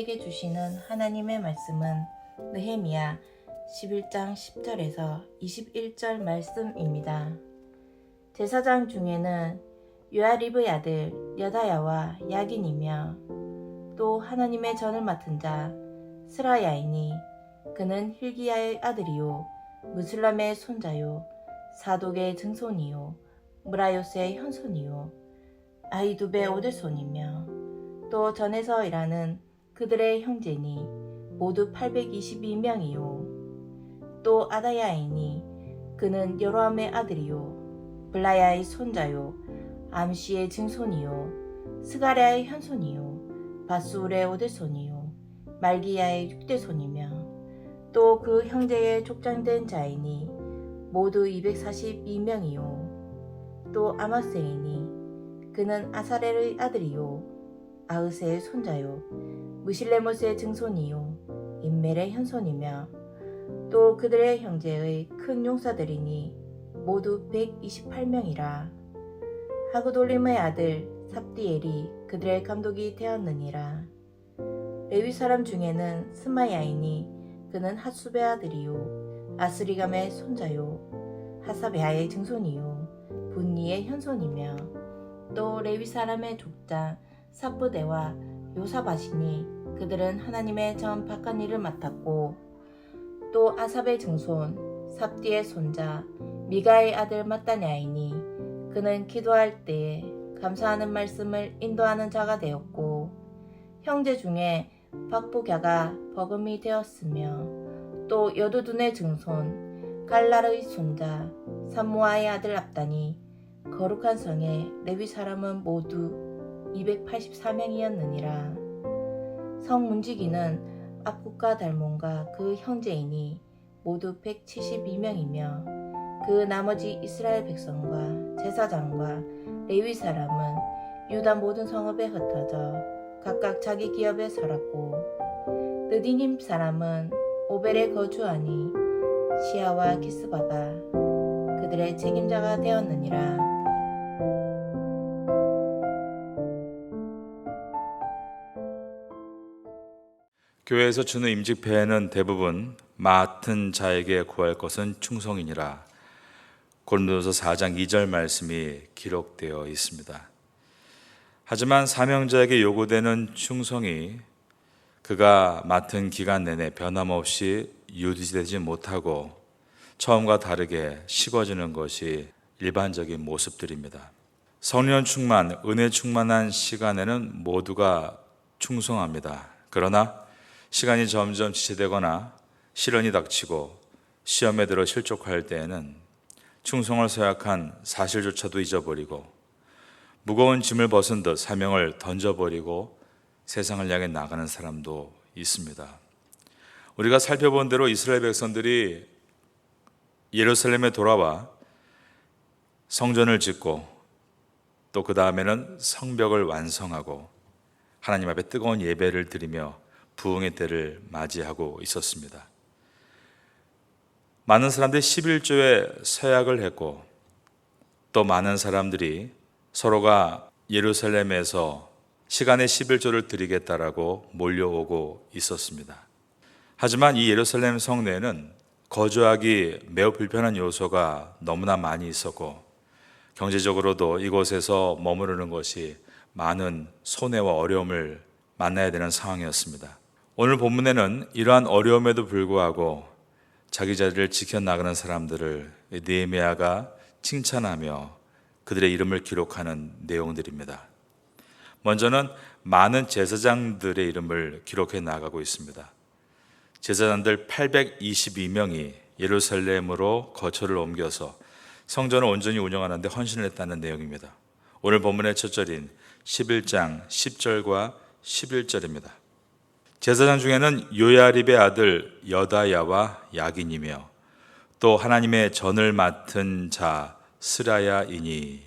우리에게 주시는 하나님의 말씀은 느헤미야 11장 10절에서 21절 말씀입니다. 제사장 중에는 요야립의 아들 여다야와 야긴이며 또 하나님의 전을 맡은 자 스라야이니 그는 힐기야의 아들이요 무슬람의 손자요 사독의 증손이요 무라요스의 현손이요 아히두베 오들손이며 또 전에서 일하는 그들의 형제니 모두 822명이요 또 아다야이니 그는 여로함의 아들이요 블라야의 손자요 암시의 증손이요 스가랴의 현손이요 바수울의 오들손이요 말기야의 육대손이며 또 그 형제의 족장된 자이니 모두 242명이요 또 아마세이니 그는 아사렐의 아들이요 아으세의 손자요 무실레못의 증손이요 인멜의 현손이며 또 그들의 형제의 큰 용사들이니 모두 128명이라 하그돌림의 아들 삽디엘이 그들의 감독이 되었느니라. 레위 사람 중에는 스마야이니 그는 핫수베 아들이요 아스리감의 손자요 하사베아의 증손이요 분니의 현손이며 또 레위 사람의 족장 삽부대와 요사바시니 그들은 하나님의 전 바깥 일을 맡았고 또 아삽의 증손 삽디의 손자 미가의 아들 마따냐이니 그는 기도할 때에 감사하는 말씀을 인도하는 자가 되었고 형제 중에 박부갸가 버금이 되었으며 또 여두둔의 증손 갈랄의 손자 삼무아의 아들 압단이 거룩한 성의 레위 사람은 모두 284명이었느니라. 성 문지기는 압국과 달몬과 그 형제이니 모두 172명이며 그 나머지 이스라엘 백성과 제사장과 레위 사람은 유다 모든 성읍에 흩어져 각각 자기 기업에 살았고 느디님 사람은 오벨에 거주하니 시아와 기스바가 그들의 책임자가 되었느니라. 교회에서 주는 임직패는 대부분 맡은 자에게 구할 것은 충성이니라. 고린도서 4장 2절 말씀이 기록되어 있습니다. 하지만 사명자에게 요구되는 충성이 그가 맡은 기간 내내 변함없이 유지되지 못하고 처음과 다르게 식어지는 것이 일반적인 모습들입니다. 성령 충만, 은혜 충만한 시간에는 모두가 충성합니다. 그러나 시간이 점점 지체되거나 시련이 닥치고 시험에 들어 실족할 때에는 충성을 서약한 사실조차도 잊어버리고 무거운 짐을 벗은 듯 사명을 던져버리고 세상을 향해 나가는 사람도 있습니다. 우리가 살펴본 대로 이스라엘 백성들이 예루살렘에 돌아와 성전을 짓고 또 그 다음에는 성벽을 완성하고 하나님 앞에 뜨거운 예배를 드리며 부흥의 때를 맞이하고 있었습니다. 많은 사람들이 11조에 서약을 했고 또 많은 사람들이 서로가 예루살렘에서 시간의 11조를 드리겠다라고 몰려오고 있었습니다. 하지만 이 예루살렘 성내에는 거주하기 매우 불편한 요소가 너무나 많이 있었고 경제적으로도 이곳에서 머무르는 것이 많은 손해와 어려움을 만나야 되는 상황이었습니다. 오늘 본문에는 이러한 어려움에도 불구하고 자기 자리를 지켜나가는 사람들을 느헤미야가 칭찬하며 그들의 이름을 기록하는 내용들입니다. 먼저는 많은 제사장들의 이름을 기록해 나가고 있습니다. 제사장들 822명이 예루살렘으로 거처를 옮겨서 성전을 온전히 운영하는 데 헌신을 했다는 내용입니다. 오늘 본문의 첫 절인 11장 10절과 11절입니다. 제사장 중에는 요야립의 아들 여다야와 야긴이며 또 하나님의 전을 맡은 자 스라야이니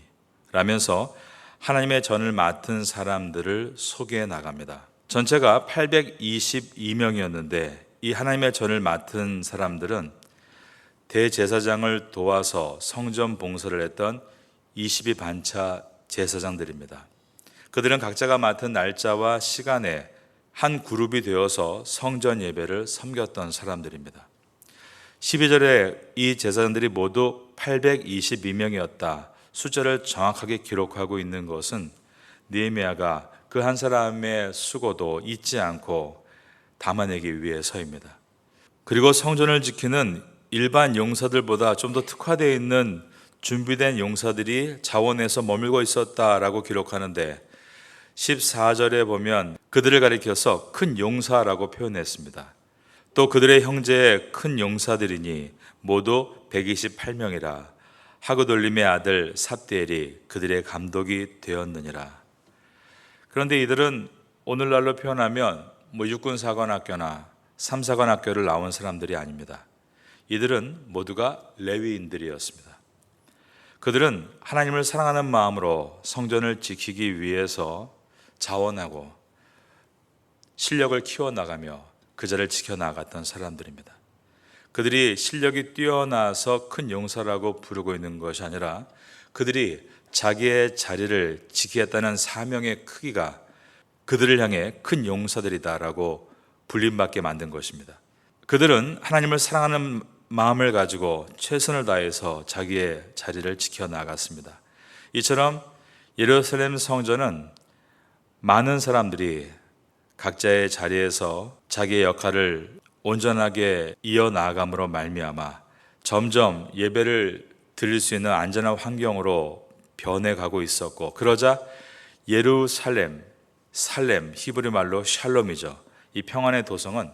라면서 하나님의 전을 맡은 사람들을 소개해 나갑니다. 전체가 822명이었는데 이 하나님의 전을 맡은 사람들은 대제사장을 도와서 성전 봉사를 했던 22반차 제사장들입니다. 그들은 각자가 맡은 날짜와 시간에 한 그룹이 되어서 성전 예배를 섬겼던 사람들입니다. 12절에 이 제사장들이 모두 822명이었다. 숫자를 정확하게 기록하고 있는 것은 느헤미야가 그 한 사람의 수고도 잊지 않고 담아내기 위해서입니다. 그리고 성전을 지키는 일반 용사들보다 좀 더 특화되어 있는 준비된 용사들이 자원에서 머물고 있었다라고 기록하는데 14절에 보면 그들을 가리켜서 큰 용사라고 표현했습니다. 또 그들의 형제의 큰 용사들이니 모두 128명이라 하그돌림의 아들 삽디엘이 그들의 감독이 되었느니라. 그런데 이들은 오늘날로 표현하면 육군사관학교나 삼사관학교를 나온 사람들이 아닙니다. 이들은 모두가 레위인들이었습니다. 그들은 하나님을 사랑하는 마음으로 성전을 지키기 위해서 자원하고 실력을 키워나가며 그 자리를 지켜나갔던 사람들입니다. 그들이 실력이 뛰어나서 큰 용사라고 부르고 있는 것이 아니라 그들이 자기의 자리를 지키겠다는 사명의 크기가 그들을 향해 큰 용사들이다라고 불림받게 만든 것입니다. 그들은 하나님을 사랑하는 마음을 가지고 최선을 다해서 자기의 자리를 지켜나갔습니다. 이처럼 예루살렘 성전은 많은 사람들이 각자의 자리에서 자기의 역할을 온전하게 이어나감으로 말미암아 점점 예배를 드릴 수 있는 안전한 환경으로 변해가고 있었고, 그러자 예루살렘, 살렘, 히브리 말로 샬롬이죠. 이 평안의 도성은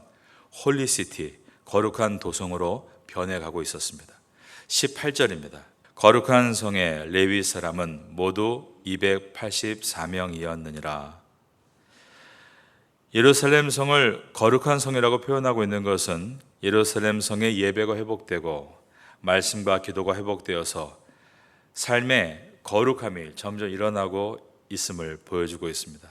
홀리시티, 거룩한 도성으로 변해가고 있었습니다. 18절입니다. 거룩한 성의 레위 사람은 모두 284명이었느니라. 예루살렘 성을 거룩한 성이라고 표현하고 있는 것은 예루살렘 성의 예배가 회복되고 말씀과 기도가 회복되어서 삶의 거룩함이 점점 일어나고 있음을 보여주고 있습니다.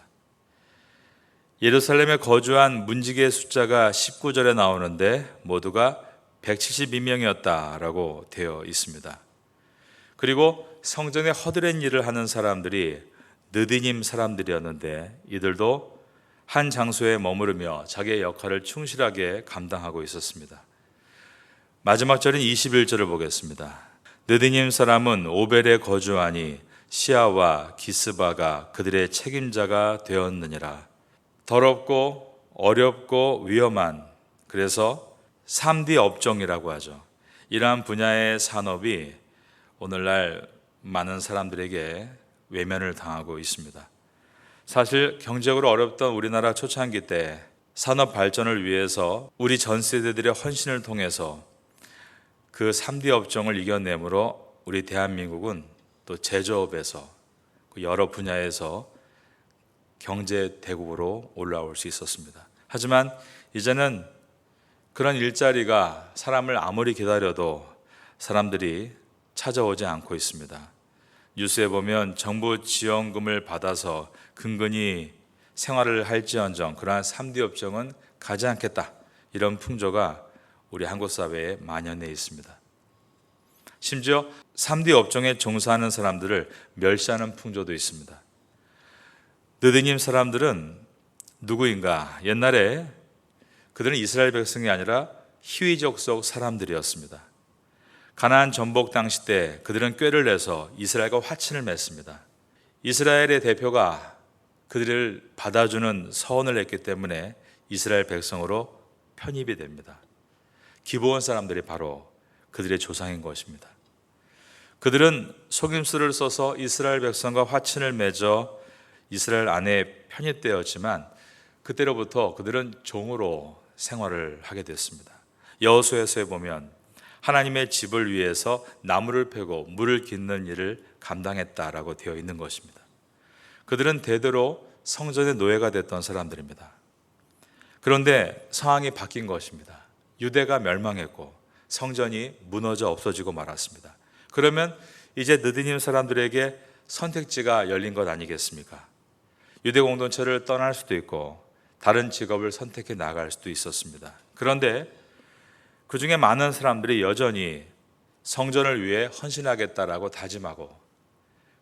예루살렘에 거주한 문지기의 숫자가 19절에 나오는데 모두가 172명이었다라고 되어 있습니다. 그리고 성전에 허드렛 일을 하는 사람들이 느디님 사람들이었는데 이들도 한 장소에 머무르며 자기의 역할을 충실하게 감당하고 있었습니다. 마지막 절인 21절을 보겠습니다. 느디님 사람은 오벨에 거주하니 시아와 기스바가 그들의 책임자가 되었느니라. 더럽고 어렵고 위험한, 그래서 3D 업종이라고 하죠. 이러한 분야의 산업이 오늘날 많은 사람들에게 외면을 당하고 있습니다. 사실 경제적으로 어렵던 우리나라 초창기 때 산업 발전을 위해서 우리 전 세대들의 헌신을 통해서 그 3D 업종을 이겨내므로 우리 대한민국은 또 제조업에서 여러 분야에서 경제 대국으로 올라올 수 있었습니다. 하지만 이제는 그런 일자리가 사람을 아무리 기다려도 사람들이 찾아오지 않고 있습니다. 뉴스에 보면 정부 지원금을 받아서 근근히 생활을 할지언정 그러한 3D 업종은 가지 않겠다, 이런 풍조가 우리 한국 사회에 만연해 있습니다. 심지어 3D 업종에 종사하는 사람들을 멸시하는 풍조도 있습니다. 느디님 사람들은 누구인가? 옛날에 그들은 이스라엘 백성이 아니라 히위족 속 사람들이었습니다. 가나안 전복 당시 때 그들은 꾀를 내서 이스라엘과 화친을 맺습니다. 이스라엘의 대표가 그들을 받아주는 서원을 했기 때문에 이스라엘 백성으로 편입이 됩니다. 기브온 사람들이 바로 그들의 조상인 것입니다. 그들은 속임수를 써서 이스라엘 백성과 화친을 맺어 이스라엘 안에 편입되었지만 그때로부터 그들은 종으로 생활을 하게 됐습니다. 여호수아서에 보면 하나님의 집을 위해서 나무를 패고 물을 깃는 일을 감당했다라고 되어 있는 것입니다. 그들은 대대로 성전의 노예가 됐던 사람들입니다. 그런데 상황이 바뀐 것입니다. 유대가 멸망했고 성전이 무너져 없어지고 말았습니다. 그러면 이제 느디님 사람들에게 선택지가 열린 것 아니겠습니까? 유대 공동체를 떠날 수도 있고 다른 직업을 선택해 나갈 수도 있었습니다. 그런데 그 중에 많은 사람들이 여전히 성전을 위해 헌신하겠다라고 다짐하고,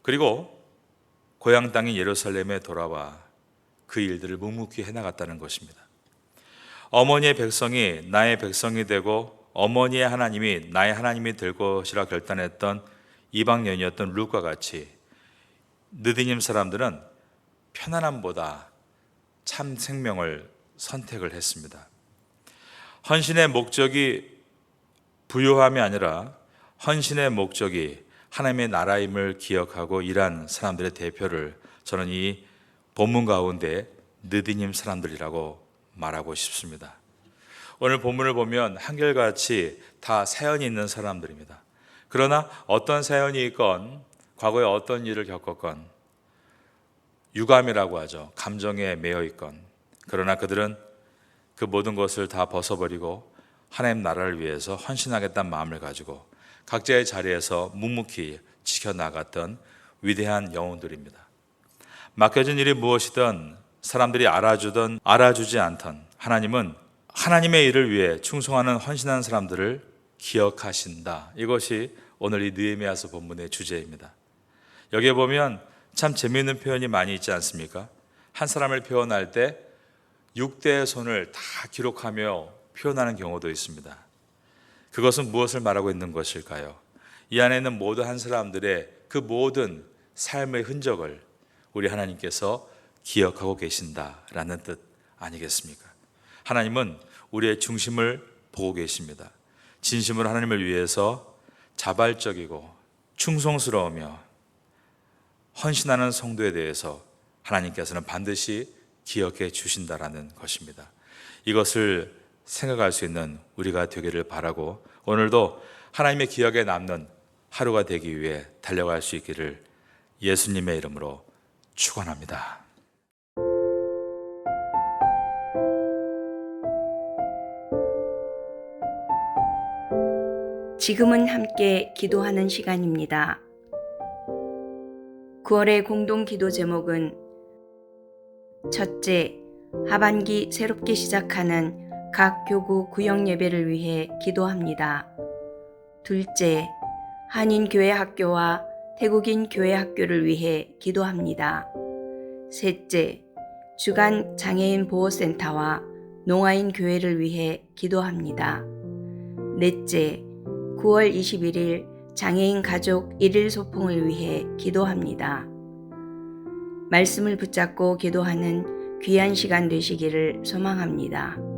그리고 고향 땅인 예루살렘에 돌아와 그 일들을 묵묵히 해나갔다는 것입니다. 어머니의 백성이 나의 백성이 되고 어머니의 하나님이 나의 하나님이 될 것이라 결단했던 이방 여인이었던 룻과 같이 느디님 사람들은 편안함보다 참 생명을 선택을 했습니다. 헌신의 목적이 부요함이 아니라 헌신의 목적이 하나님의 나라임을 기억하고 일한 사람들의 대표를 저는 이 본문 가운데 느디님 사람들이라고 말하고 싶습니다. 오늘 본문을 보면 한결같이 다 사연이 있는 사람들입니다. 그러나 어떤 사연이 있건 과거에 어떤 일을 겪었건 유감이라고 하죠. 감정에 매여 있건 그러나 그들은 그 모든 것을 다 벗어버리고 하나님 나라를 위해서 헌신하겠다는 마음을 가지고 각자의 자리에서 묵묵히 지켜나갔던 위대한 영웅들입니다. 맡겨진 일이 무엇이든 사람들이 알아주든 알아주지 않던 하나님은 하나님의 일을 위해 충성하는 헌신한 사람들을 기억하신다. 이것이 오늘 이 느헤미야서 본문의 주제입니다. 여기에 보면 참 재미있는 표현이 많이 있지 않습니까? 한 사람을 표현할 때 6대의 손을 다 기록하며 표현하는 경우도 있습니다. 그것은 무엇을 말하고 있는 것일까요? 이 안에 있는 모든 한 사람들의 그 모든 삶의 흔적을 우리 하나님께서 기억하고 계신다라는 뜻 아니겠습니까? 하나님은 우리의 중심을 보고 계십니다. 진심으로 하나님을 위해서 자발적이고 충성스러우며 헌신하는 성도에 대해서 하나님께서는 반드시 기억해 주신다라는 것입니다. 이것을 생각할 수 있는 우리가 되기를 바라고 오늘도 하나님의 기억에 남는 하루가 되기 위해 달려갈 수 있기를 예수님의 이름으로 축원합니다. 지금은 함께 기도하는 시간입니다. 9월의 공동 기도 제목은 첫째, 하반기 새롭게 시작하는 각 교구 구역 예배를 위해 기도합니다. 둘째, 한인 교회 학교와 태국인 교회 학교를 위해 기도합니다. 셋째, 주간 장애인 보호센터와 농아인 교회를 위해 기도합니다. 넷째, 9월 21일 장애인 가족 1일 소풍을 위해 기도합니다. 말씀을 붙잡고 기도하는 귀한 시간 되시기를 소망합니다.